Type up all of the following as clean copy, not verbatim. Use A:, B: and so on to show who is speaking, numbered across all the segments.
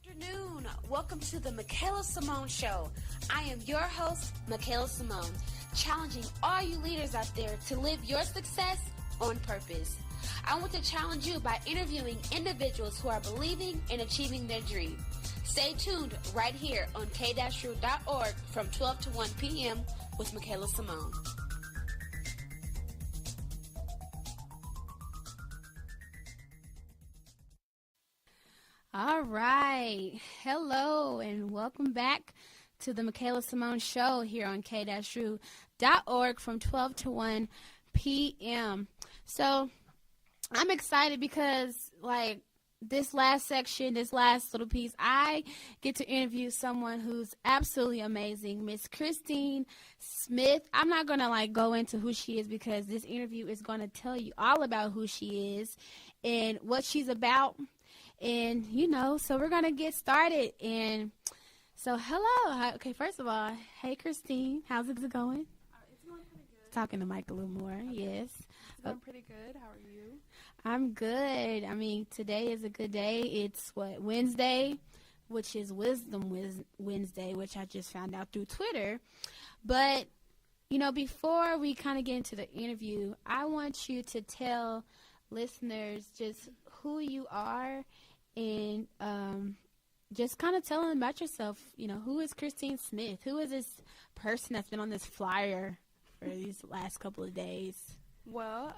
A: Afternoon. Welcome to the Makayla Simone Show. I am your host, Makayla Simone, challenging all you leaders out there to live your success on purpose. I want to challenge you by interviewing individuals who are believing and achieving their dream. Stay tuned right here on k-ru.org from 12 to 1 p.m. with Makayla Simone. All right. Hello and welcome back to the Makayla Simone Show here on k-ru.org from 12 to 1 p.m. So I'm excited because this last section, this last little piece, I get to interview someone who's absolutely amazing, Miss Chrysteene Smith. I'm not going to go into who she is because this interview is going to tell you all about who she is and what she's about. And, so we're going to get started. And so, hello. Okay, first of all, hey, Chrysteene. How's it going?
B: It's going pretty good.
A: Talking to Mike a little more, okay. Yes.
B: It's going pretty good. How are you?
A: I'm good. I mean, today is a good day. It's, Wednesday, which is Wisdom Wednesday, which I just found out through Twitter. But, before we kind of get into the interview, I want you to tell listeners just who you are and just kind of tell them about yourself. Who is Chrysteene Smith? Who is this person that's been on this flyer for these last couple of days?
B: Well,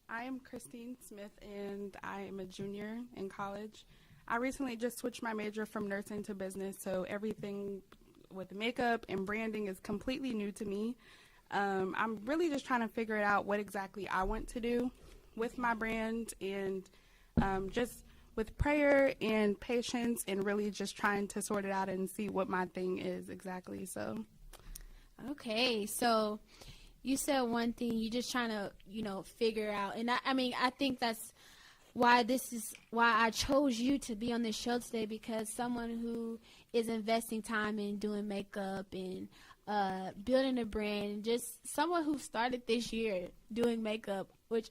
B: I am Chrysteene Smith, and I am a junior in college. I recently just switched my major from nursing to business, so everything with makeup and branding is completely new to me. I'm really just trying to figure it out what exactly I want to do with my brand, and just with prayer and patience and really just trying to sort it out and see what my thing is exactly. So
A: okay, so you said one thing, you just trying to figure out, and I think that's why I chose you to be on this show today, because someone who is investing time in doing makeup and building a brand, just someone who started this year doing makeup, which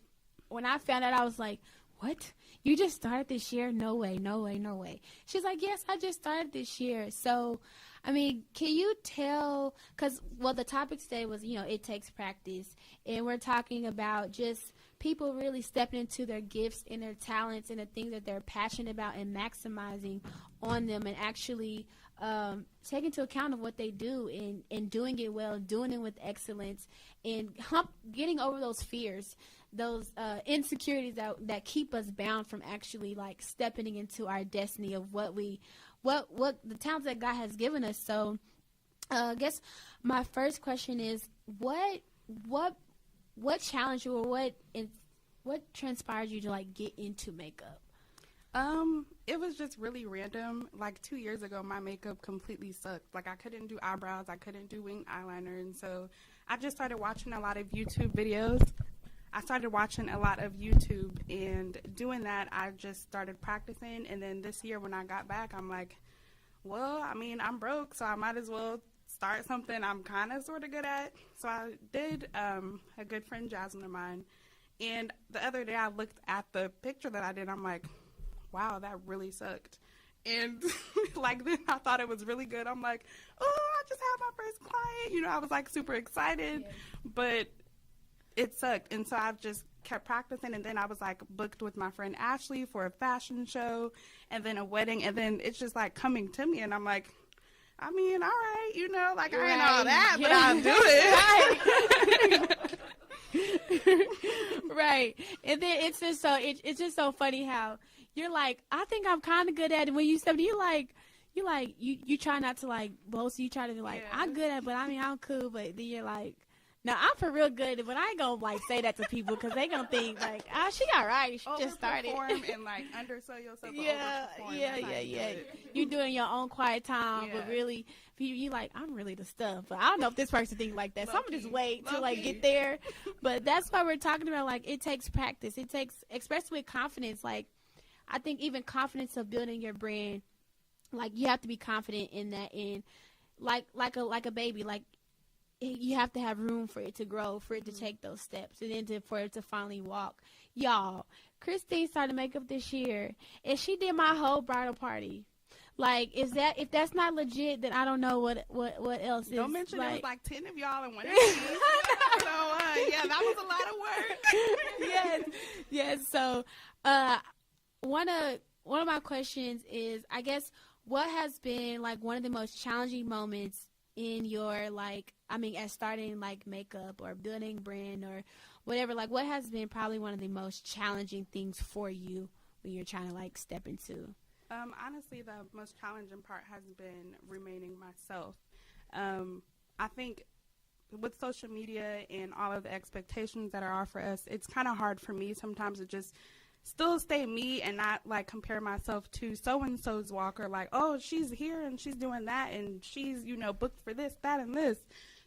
A: when I found out, I was like, what? You just started this year? No way, no way, no way. She's like, yes, I just started this year. So, can you tell, because, the topic today was, it takes practice. And we're talking about just people really stepping into their gifts and their talents and the things that they're passionate about and maximizing on them and actually taking into account of what they do and doing it well, doing it with excellence, and getting over those fears, those insecurities that keep us bound from actually stepping into our destiny of what the talents that God has given us. So I guess my first question is, what challenged you, or what transpired you to get into makeup?
B: It was just really random. 2 years ago, my makeup completely sucked. I couldn't do eyebrows, I couldn't do wing eyeliner, and so I just started watching a lot of YouTube videos. And doing that, I just started practicing. And then this year when I got back, I'm like, well, I'm broke, so I might as well start something I'm kind of sort of good at. So I did, a good friend, Jasmine of mine. And the other day I looked at the picture that I did. I'm like, wow, that really sucked. And then I thought it was really good. I'm like, oh, I just had my first client. I was super excited, yes. But it sucked. And so I've just kept practicing. And then I was booked with my friend Ashley for a fashion show and then a wedding. And then it's just coming to me. And I'm like, all right, I ain't all that, but I'll do it.
A: Right. And then it's just so funny how you're I think I'm kind of good at it. When you step, you try not to boast. You try to be yeah. I'm good at it, but I'm cool. But then you're no, I'm for real good, but I ain't gonna say that to people because they gonna think she all right. She just started.
B: And undersell yourself.
A: Yeah. You doing your own quiet time, but really, you I'm really the stuff. But I don't know if this person thinks like that. So I'm gonna just wait till get there. But that's why we're talking about it takes practice. It takes, especially with confidence. I think even confidence of building your brand, you have to be confident in that. And like a baby, you have to have room for it to grow, for it to take those steps, and then for it to finally walk. Y'all, Chrysteene started makeup this year, and she did my whole bridal party. Like, if that's not legit, then I don't know what else is.
B: Don't mention
A: like,
B: there was like 10 of y'all in one piece. So yeah, that was a lot of work.
A: yes. So, one of my questions is, I guess, what has been like one of the most challenging moments in your as starting like makeup or building brand or whatever? Like, what has been probably one of the most challenging things for you when you're trying to like step into?
B: Honestly, the most challenging part has been remaining myself. I think with social media and all of the expectations that are for us, it's kind of hard for me sometimes to just still stay me and not like compare myself to so-and-so's walker, like, oh, she's here and she's doing that and she's, booked for this, that, and this.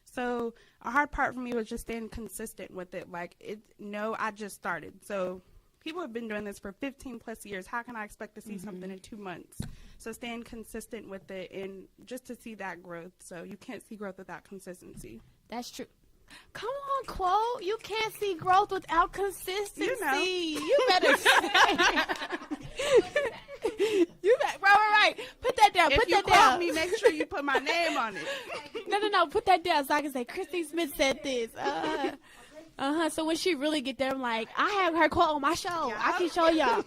B: So a hard part for me was just staying consistent with it. Like, I just started. So people have been doing this for 15 plus years. How can I expect to see something in 2 months? So staying consistent with it and just to see that growth. So you can't see growth without consistency.
A: That's true. Come on, Quote. You can't see growth without consistency. You better say. Right. Put that down.
B: If you call me, make sure you put my name on it.
A: No. Put that down so I can say, Chrysteene Smith said this. So when she really get there, I'm like, I have her quote on my show. Yeah. I can show y'all.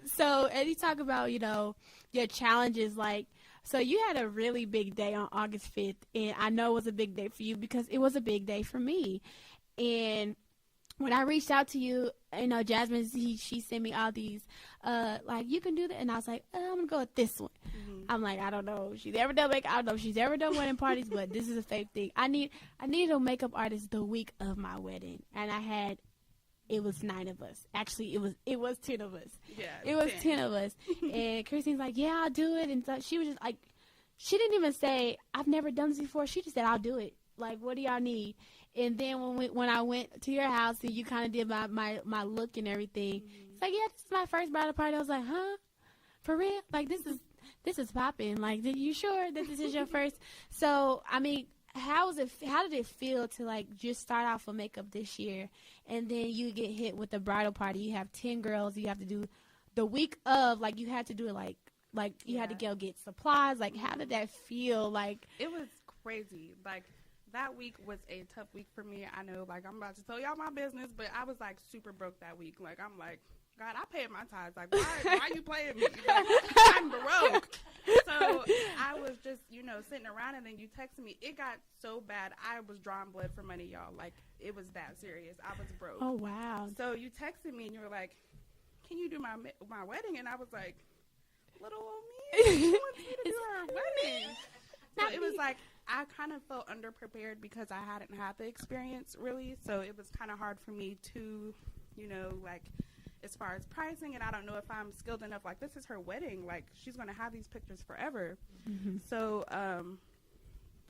A: So, and you talk about, your challenges, like, so you had a really big day on August 5th, and I know it was a big day for you because it was a big day for me. And when I reached out to you, Jasmine, she sent me all these, like, you can do that. And I was like, I'm going to go with this one. Mm-hmm. I'm like, I don't know if she's ever done makeup. I don't know if she's ever done wedding parties, but this is a fake thing. I needed a makeup artist the week of my wedding. And it was 9 of us. Actually, it was 10 of us.
B: Yeah,
A: it was 10 of us. And Chrysteen's like, yeah, I'll do it. And so she was just like, she didn't even say, I've never done this before. She just said, I'll do it. Like, what do y'all need? And then when I went to your house and you kind of did my look and everything, it's like, yeah, this is my first bridal party. I was like, huh? For real? Like, this is popping. Like, you sure that this is your first? So, I mean, how did it feel to, like, just start off with makeup this year, and then you get hit with the bridal party? You have 10 girls. You have to do the week of, like, you had to do it, like you had to go get supplies. Like, how did that feel? Like,
B: it was crazy. Like, that week was a tough week for me. I know, like, I'm about to tell y'all my business, but I was, like, super broke that week. Like, I'm like, God, I paid my tithes. Like, why you playing me? Like, I'm broke. So I was just, sitting around, and then you texted me. It got so bad. I was drawing blood for money, y'all. Like, it was that serious. I was broke.
A: Oh, wow.
B: So you texted me, and you were like, can you do my wedding? And I was like, little old me? Who wants me to do her wedding? So it was like, I kind of felt underprepared because I hadn't had the experience, really. So it was kind of hard for me to, like, as far as pricing, and I don't know if I'm skilled enough. Like, this is her wedding. Like, she's going to have these pictures forever. Mm-hmm. So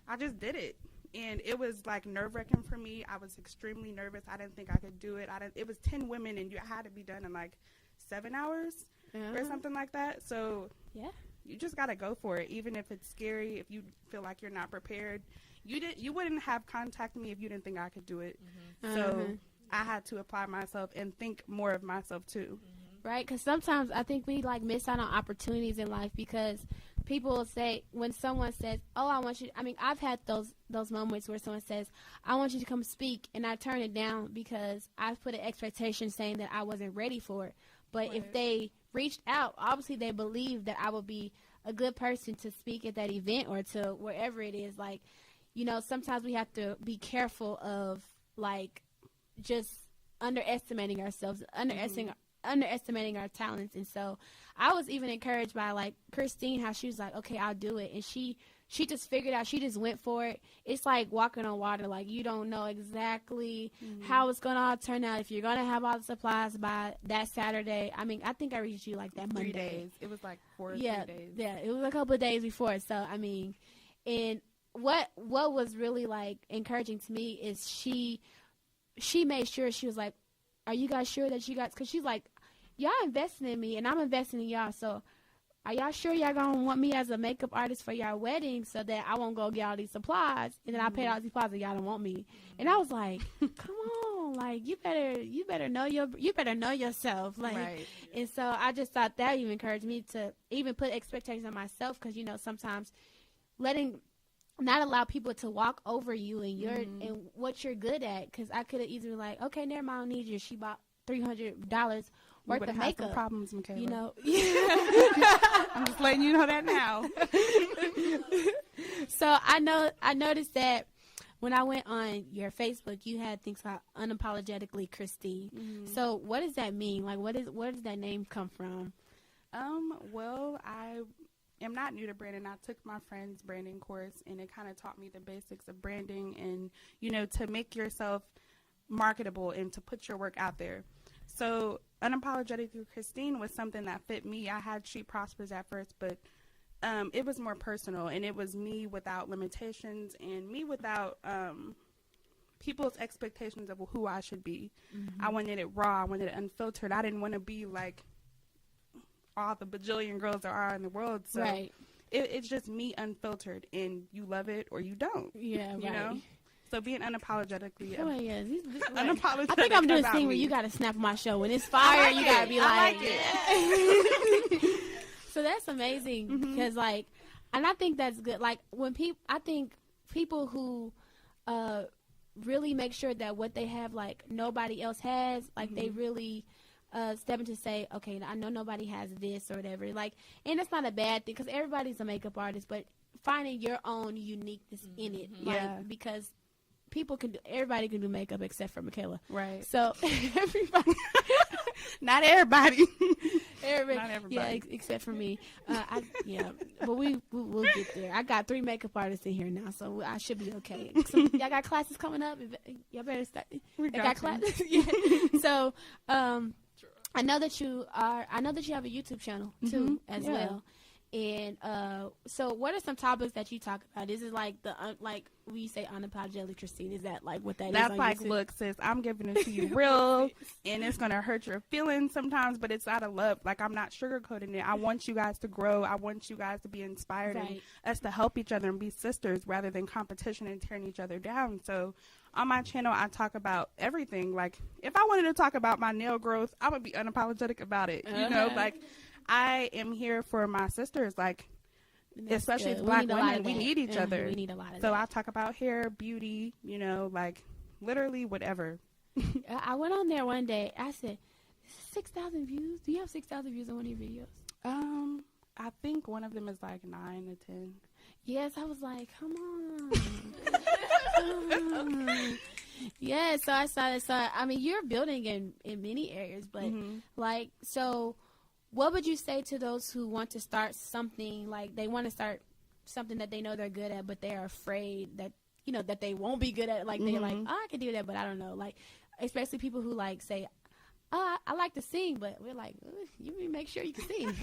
B: I just did it. And it was, like, nerve-wracking for me. I was extremely nervous. I didn't think I could do it. It was 10 women, and you had to be done in, like, 7 hours or something like that. So
A: yeah,
B: you just got to go for it, even if it's scary, if you feel like you're not prepared. You wouldn't have contacted me if you didn't think I could do it. Mm-hmm. So I had to apply myself and think more of myself too.
A: Right, because sometimes I think we like miss out on opportunities in life because people will say, when someone says, oh, I want you, I mean, I've had those moments where someone says, I want you to come speak, and I turn it down because I've put an expectation saying that I wasn't ready for it. But if they reached out, obviously they believe that I would be a good person to speak at that event or to wherever it is. Like, sometimes we have to be careful of, like, just underestimating ourselves, underestimating our talents. And so I was even encouraged by, like, Chrysteene, how she was like, okay, I'll do it. And she just figured out, she just went for it. It's like walking on water. Like, you don't know exactly how it's going to all turn out, if you're going to have all the supplies by that Saturday. I mean, I think I reached you like that Monday.
B: 3 days. It was like 4 or 3 days.
A: Yeah, it was a couple of days before. So, I mean, and what was really, like, encouraging to me is she made sure, she was like, are you guys sure that you guys, because she's like, y'all investing in me and I'm investing in y'all, so are y'all sure y'all gonna want me as a makeup artist for y'all wedding so that I won't go get all these supplies and then I paid all these supplies and y'all don't want me? And I was like, come on, like you better know yourself, like.
B: Right.
A: And so I just thought that even encouraged me to even put expectations on myself, because sometimes not allow people to walk over you and your and what you're good at, because I could have easily been like, okay, never mind, I don't need you. She bought $300 worth of makeup.
B: Problems, Makayla.
A: You know.
B: I'm just letting you know that now.
A: So I noticed that when I went on your Facebook, you had things called Unapologetically Chrysteene. So what does that mean? Like, where does that name come from?
B: Well, I am not new to branding. I took my friend's branding course, and it kind of taught me the basics of branding and, to make yourself marketable and to put your work out there. So Unapologetically Chrysteene was something that fit me. I had Street Prospers at first, but it was more personal, and it was me without limitations and me without people's expectations of who I should be. I wanted it raw. I wanted it unfiltered. I didn't want to be like all the bajillion girls there are in the world. So
A: right.
B: It's just me unfiltered, and you love it or you don't.
A: Yeah,
B: you know? So being unapologetically,
A: unapologetic. I think I'm doing a thing where you gotta snap my show when it's fire. You gotta be like,
B: it.
A: So that's amazing, because and I think that's good. Like when I think people who really make sure that what they have, like nobody else has, like they really step into say, okay, I know nobody has this or whatever. Like, and it's not a bad thing, because everybody's a makeup artist, but finding your own uniqueness in it, because everybody can do makeup except for Makayla. Right. So everybody,
B: not everybody.
A: Not everybody. Yeah, except for me. But we'll get there. I got 3 makeup artists in here now, so I should be okay. So y'all got classes coming up. Y'all better start. Y'all got classes. So, I know that you have a YouTube channel too, as well. And so what are some topics that you talk about? Is it like like we say unapologetically Chrysteene? Is that like what that is?
B: That's like, YouTube? Look, sis, I'm giving it to you real, and it's gonna hurt your feelings sometimes, but it's out of love. Like, I'm not sugarcoating it. I want you guys to grow. I want you guys to be inspired and us to help each other and be sisters rather than competition and tearing each other down. So on my channel, I talk about everything. Like, if I wanted to talk about my nail growth, I would be unapologetic about it. You know, like, I am here for my sisters, like, especially as Black women, we need each other.
A: We need a lot of
B: so that. I talk about hair, beauty, like, literally whatever.
A: I went on there one day. I said, 6,000 views? Do you have 6,000 views on one of your videos?
B: I think one of them is like 9 to 10.
A: Yes, I was like, come on. Yeah, so I saw that. So, I mean, you're building in many areas, but, like, so what would you say to those who want to start something, like they want to start something that they know they're good at, but they are afraid that, that they won't be good at it. Like, they're like, oh, I can do that, but I don't know. Like, especially people who, like, say, oh, I like to sing, but we're like, you need to make sure you can sing.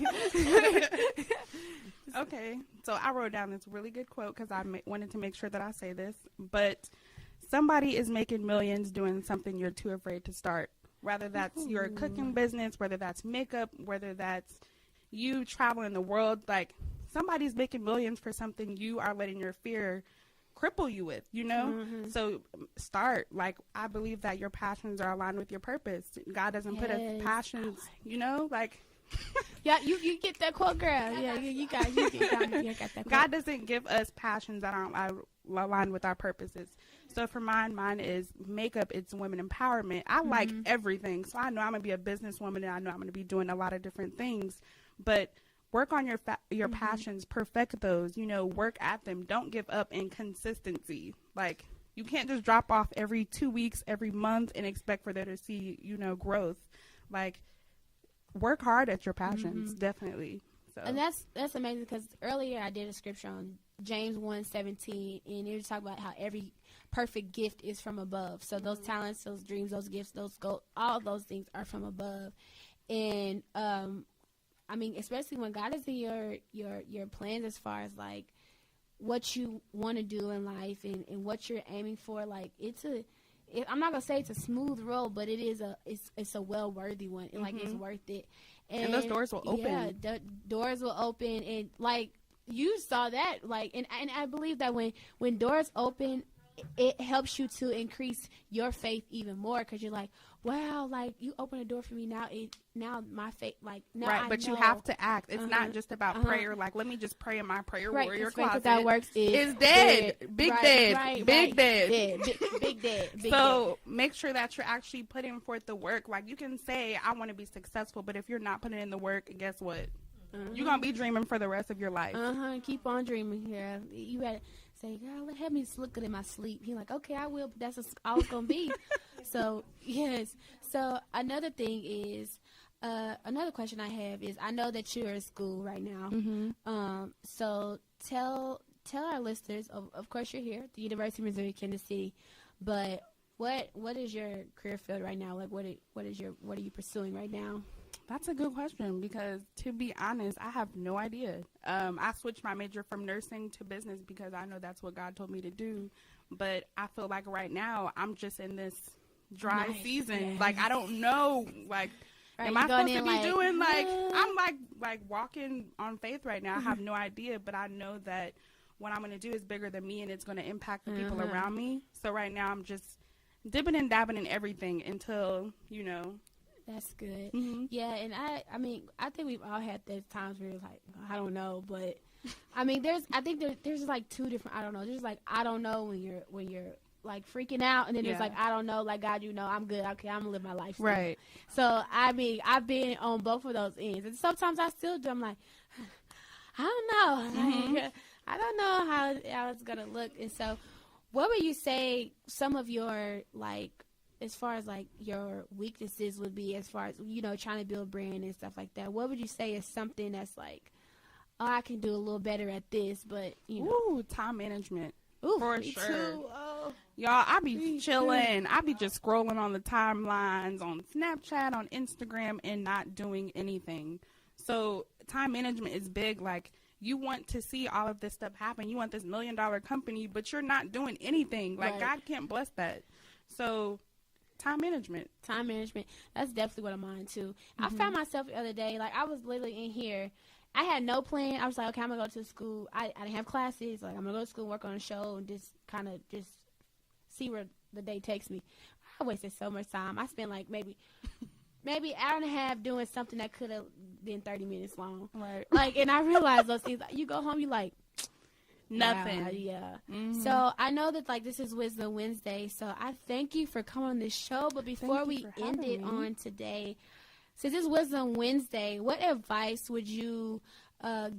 B: Okay, so I wrote down this really good quote because I wanted to make sure that I say this, but somebody is making millions doing something you're too afraid to start. Whether that's your cooking business, whether that's makeup, whether that's you traveling the world, like, somebody's making millions for something you are letting your fear cripple you with, So start. Like, I believe that your passions are aligned with your purpose. God doesn't put us passions, like.
A: Yeah, you get that quote, girl. Yeah, you got that quote.
B: God doesn't give us passions that aren't aligned with our purposes. So for mine is makeup. It's women empowerment. I like everything. So I know I'm going to be a businesswoman, and I know I'm going to be doing a lot of different things. But work on your passions. Perfect those. Work at them. Don't give up in consistency. Like, you can't just drop off every 2 weeks, every month, and expect for there to see, growth. Like, work hard at your passions. Definitely. So.
A: And that's amazing, because earlier I did a scripture on James 1:17, and it was talking about how every perfect gift is from above. So those talents, those dreams, those gifts, those goals, all those things are from above. And I mean, especially when God is in your plans, as far as like what you want to do in life and what you're aiming for, like I'm not gonna say it's a smooth road, but it's a well-worthy one, and like it's worth it.
B: And those doors will open.
A: Yeah, the doors will open, and like you saw that, like, and I believe that when doors open, it helps you to increase your faith even more, because you're like, wow, like you open a door for me now. Now my faith, like now
B: right,
A: I
B: but
A: know.
B: you have to act. It's not just about prayer. Like, let me just pray in my prayer warrior closet.
A: That works
B: is dead. Big dead. Big dead.
A: Big dead.
B: So make sure that you're actually putting forth the work. Like, you can say, I want to be successful, but if you're not putting in the work, guess what? You're going to be dreaming for the rest of your life.
A: Keep on dreaming here. You had say, girl, let me just look good in my sleep. He's like, okay, I will, but that's all it's going to be. So, yes. So, another thing is, another question I have is, I know that you're in school right now. So, tell our listeners, of course you're here, the University of Missouri, Kansas City, but what is your career field right now? Like, what are you pursuing right now?
B: That's a good question, because to be honest, I have no idea. I switched my major from nursing to business because I know that's what God told me to do. But I feel like right now I'm just in this dry season. Yes. Like, I don't know. Like, am I supposed to be doing like I'm like walking on faith right now? I have no idea, but I know that what I'm going to do is bigger than me, and it's going to impact the people around me. So right now I'm just dipping and dabbing in everything until, you know.
A: That's good. Yeah, and I mean, I think we've all had those times where it's like, I don't know, but I mean, there's like two different, I don't know. There's like, I don't know when you're like freaking out, and then there's like, I don't know, like, God, you know, I'm good. Okay, I'm gonna live my life.
B: Right.
A: So I mean, I've been on both of those ends, and sometimes I still do. I'm like, I don't know. Like, I don't know how it's gonna look. And so, what would you say some of your, like, as far as like your weaknesses would be, as far as, you know, trying to build a brand and stuff like that? What would you say is something that's like, oh, I can do a little better at this, but, you know.
B: Time management.
A: For
B: sure.
A: Too. Oh.
B: Y'all, I be chilling. I be just scrolling on the timelines on Snapchat, on Instagram, and not doing anything. So time management is big. Like, you want to see all of this stuff happen. You want this $1 million company, but you're not doing anything. Like, God can't bless that. So time management. That's definitely what I'm on too.
A: I found myself the other day, like, I was literally in here. I had no plan. I was like, okay, I'm going to go to school. I didn't have classes. Like, I'm going to go to school, work on a show, and just kind of just see where the day takes me. I wasted so much time. I spent like maybe an hour and a half doing something that could have been 30 minutes long.
B: Right.
A: Like, and I realized those things. Like, you go home, you like,
B: nothing.
A: Yeah. So I know that, like, this is Wisdom Wednesday, so I thank you for coming on this show. But before we end it on today, since it's Wisdom Wednesday, what advice would you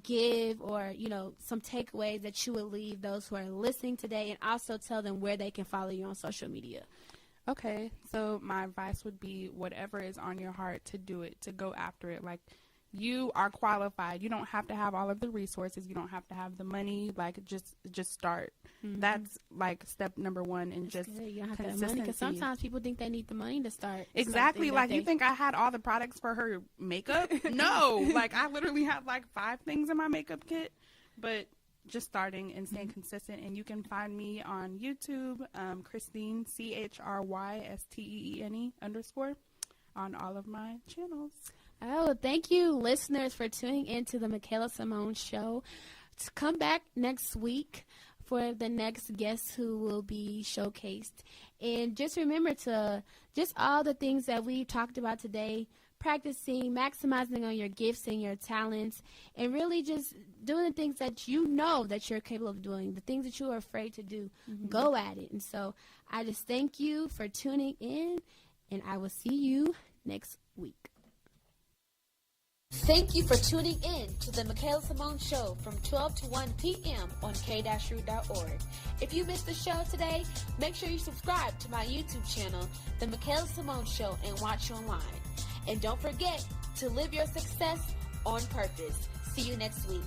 A: give, or, you know, some takeaways that you would leave those who are listening today, and also tell them where they can follow you on social media?
B: Okay, so my advice would be, whatever is on your heart, to do it, to go after it. Like, you are qualified. You don't have to have all of the resources. You don't have to have the money. Like, just start. That's like step number one. And just
A: you don't have to have money, because sometimes people think they need the money to start.
B: Exactly. Like, you think I had all the products for her makeup? No. Like, I literally have like 5 things in my makeup kit. But just starting and staying consistent. And you can find me on YouTube, Chrysteene, CHRYSTEENE _ on all of my channels.
A: Oh, thank you, listeners, for tuning into the Makayla Simone Show. To come back next week for the next guest who will be showcased. And just remember to, just all the things that we talked about today, practicing, maximizing on your gifts and your talents, and really just doing the things that you know that you're capable of doing, the things that you are afraid to do. Go at it. And so I just thank you for tuning in, and I will see you next week. Thank you for tuning in to the Makayla Simone Show from 12 to 1 p.m. on k-root.org. If you missed the show today, make sure you subscribe to my YouTube channel, The Makayla Simone Show, and watch online. And don't forget to live your success on purpose. See you next week.